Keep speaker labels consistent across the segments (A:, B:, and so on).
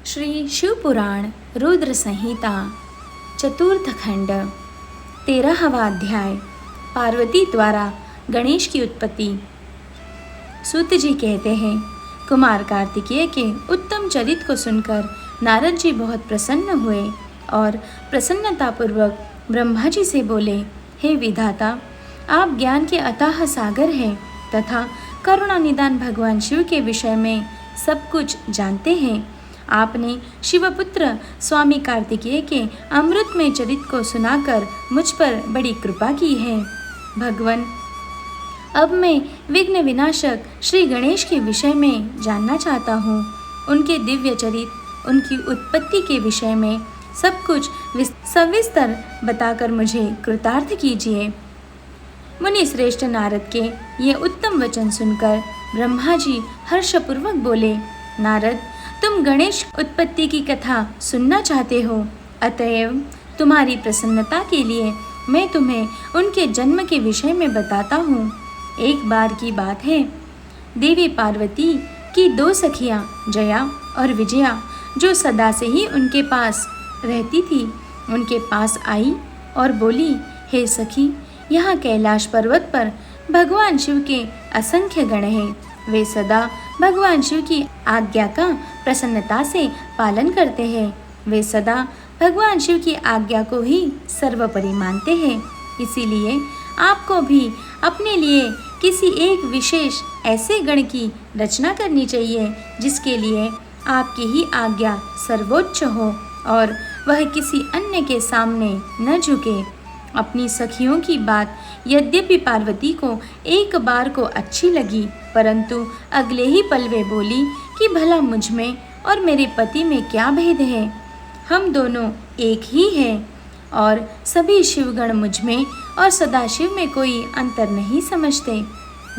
A: श्री शिव पुराण रुद्र संहिता चतुर्थ खंड 13वां अध्याय पार्वती द्वारा गणेश की उत्पत्ति। सूत जी कहते हैं, कुमार कार्तिकेय के उत्तम चरित्र को सुनकर नारद जी बहुत प्रसन्न हुए और प्रसन्नतापूर्वक ब्रह्मा जी से बोले, हे विधाता, आप ज्ञान के अथाह सागर हैं तथा करुणा निदान भगवान शिव के विषय में सब कुछ जानते हैं। आपने शिवपुत्र स्वामी कार्तिकेय के अमृतमय चरित्र को सुनाकर मुझ पर बड़ी कृपा की है। भगवान, अब मैं विघ्न विनाशक श्री गणेश के विषय में जानना चाहता हूँ। उनके दिव्य चरित्र, उनकी उत्पत्ति के विषय में सब कुछ सविस्तर बताकर मुझे कृतार्थ कीजिए। मुनि श्रेष्ठ नारद के ये उत्तम वचन सुनकर ब्रह्मा जी हर्षपूर्वक बोले, नारद, तुम गणेश उत्पत्ति की कथा सुनना चाहते हो, अतएव तुम्हारी प्रसन्नता के लिए मैं तुम्हें उनके जन्म के विषय में बताता हूँ। एक बार की बात है, देवी पार्वती की दो सखियाँ जया और विजया, जो सदा से ही उनके पास रहती थी, उनके पास आई और बोली, हे सखी, यहाँ कैलाश पर्वत पर भगवान शिव के असंख्य गण हैं। वे सदा भगवान शिव की आज्ञा का प्रसन्नता से पालन करते हैं। वे सदा भगवान शिव की आज्ञा को ही सर्वोपरि मानते हैं। इसीलिए आपको भी अपने लिए किसी एक विशेष ऐसे गण की रचना करनी चाहिए जिसके लिए आपकी ही आज्ञा सर्वोच्च हो और वह किसी अन्य के सामने न झुके। अपनी सखियों की बात यद्यपि पार्वती को एक बार को अच्छी लगी, परंतु अगले ही पल वे बोली कि भला मुझ में और मेरे पति में क्या भेद है। हम दोनों एक ही हैं और सभी शिवगण मुझ में और सदाशिव में कोई अंतर नहीं समझते।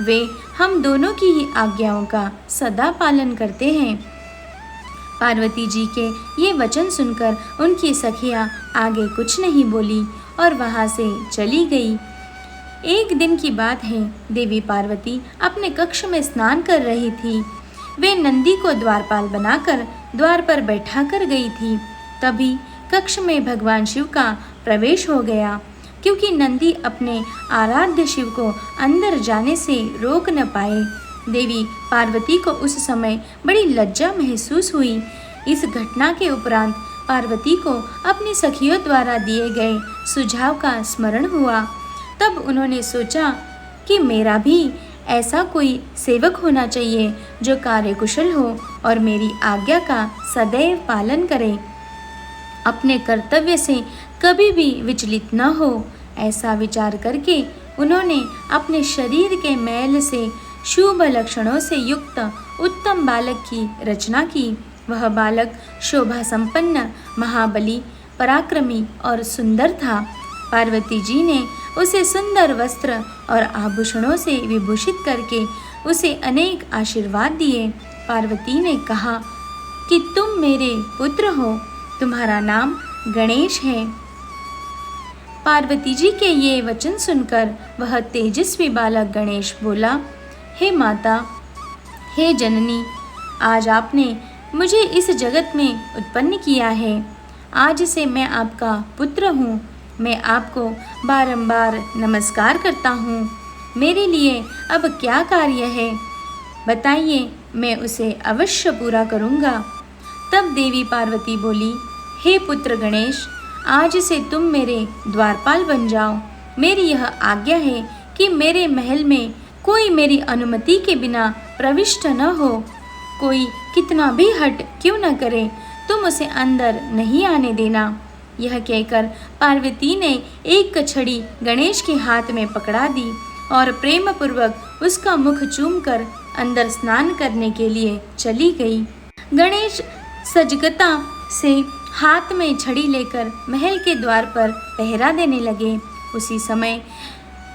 A: वे हम दोनों की ही आज्ञाओं का सदा पालन करते हैं। पार्वती जी के ये वचन सुनकर उनकी सखियाँ आगे कुछ नहीं बोली और वहाँ से चली गई। एक दिन की बात है, देवी पार्वती अपने कक्ष में स्नान कर रही थी। वे नंदी को द्वारपाल बनाकर द्वार पर बैठा कर गई थी। तभी कक्ष में भगवान शिव का प्रवेश हो गया। क्योंकि नंदी अपने आराध्य शिव को अंदर जाने से रोक न पाए, देवी पार्वती को उस समय बड़ी लज्जा महसूस हुई। इस घटना के उपरांत पार्वती को अपनी सखियों द्वारा दिए गए सुझाव का स्मरण हुआ। तब उन्होंने सोचा कि मेरा भी ऐसा कोई सेवक होना चाहिए जो कार्यकुशल हो और मेरी आज्ञा का सदैव पालन करे, अपने कर्तव्य से कभी भी विचलित न हो। ऐसा विचार करके उन्होंने अपने शरीर के मैल से शुभ लक्षणों से युक्त उत्तम बालक की रचना की। वह बालक शोभा संपन्न, महाबली, पराक्रमी और सुंदर था। पार्वती जी ने उसे सुंदर वस्त्र और आभूषणों से विभूषित करके उसे अनेक आशीर्वाद दिए। पार्वती ने कहा कि तुम मेरे पुत्र हो, तुम्हारा नाम गणेश है। पार्वती जी के ये वचन सुनकर वह तेजस्वी बालक गणेश बोला, हे माता, हे जननी, आज आपने मुझे इस जगत में उत्पन्न किया है। आज से मैं आपका पुत्र हूँ। मैं आपको बारंबार नमस्कार करता हूँ। मेरे लिए अब क्या कार्य है, बताइए, मैं उसे अवश्य पूरा करूँगा। तब देवी पार्वती बोली, हे पुत्र गणेश, आज से तुम मेरे द्वारपाल बन जाओ। मेरी यह आज्ञा है कि मेरे महल में कोई मेरी अनुमति के बिना प्रविष्ट न हो। कोई कितना भी हट क्यों न करे, तुम उसे अंदर नहीं आने देना। यह कहकर पार्वती ने एक छड़ी गणेश के हाथ में पकड़ा दी और प्रेम पूर्वक उसका मुख चूमकर अंदर स्नान करने के लिए चली गई। गणेश सजगता से हाथ में छड़ी लेकर महल के द्वार पर पहरा देने लगे। उसी समय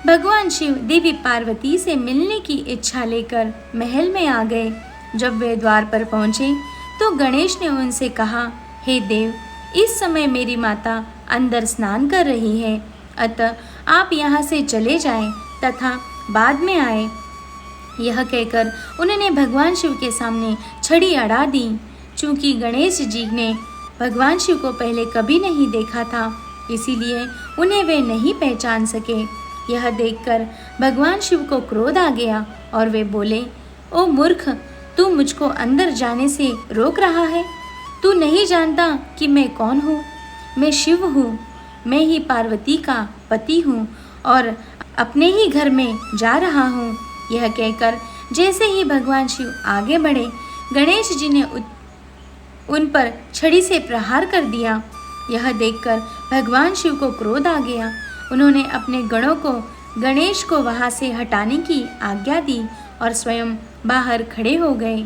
A: भगवान शिव देवी पार्वती से मिलने की इच्छा लेकर महल में आ गए। जब वे द्वार पर पहुँचे तो गणेश ने उनसे कहा, हे देव, इस समय मेरी माता अंदर स्नान कर रही है, अतः आप यहाँ से चले जाएं तथा बाद में आए। यह कहकर उन्होंने भगवान शिव के सामने छड़ी अड़ा दी। चूँकि गणेश जी ने भगवान शिव को पहले कभी नहीं देखा था, इसीलिए उन्हें वे नहीं पहचान सके। यह देखकर भगवान शिव को क्रोध आ गया और वे बोले, ओ मूर्ख, तू मुझको अंदर जाने से रोक रहा है। तू नहीं जानता कि मैं कौन हूँ। मैं शिव हूँ, मैं ही पार्वती का पति हूँ और अपने ही घर में जा रहा हूँ। यह कहकर जैसे ही भगवान शिव आगे बढ़े, गणेश जी ने उन पर छड़ी से प्रहार कर दिया। यह देखकर भगवान शिव को क्रोध आ गया। उन्होंने अपने गणों को गणेश को वहाँ से हटाने की आज्ञा दी और स्वयं बाहर खड़े हो गए।